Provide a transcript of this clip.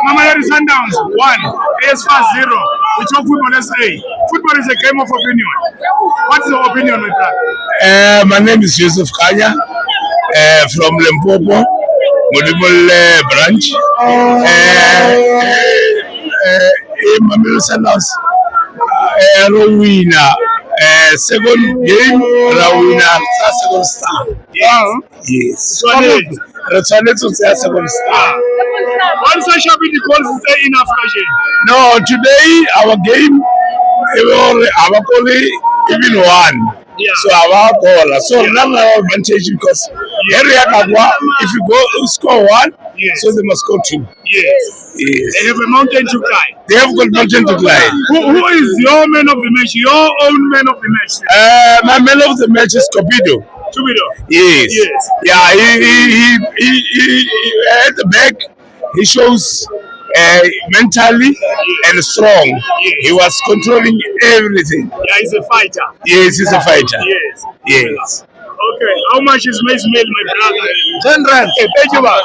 Mamelodi Sundowns 1, ASFA 0. We talk football SA. Football is a game of opinion. What is your opinion, my brother? My name is Joseph Kanya from Limpopo, Modibole branch. Mamelodi Sundowns Rowena second game, Rowena second star. Yes. Returned to their second star. What shall be the goals today in Africa? No, today our game, our goalie even won. Yeah. So our goal. So now our advantage because area Kagwa, if you go score one, so they must score two. Yes. They have a mountain to climb. They have got mountain to climb. Who is your man of the match? Your own man of the match? My man of the match is Copido. Yes. Yeah, he at the back, he shows mentally and strong. He was controlling everything. Yeah, he's a fighter. Yes, he's a fighter. Yes. Okay, how much is Mace Mill, my brother? 10 rand. Thank you, man.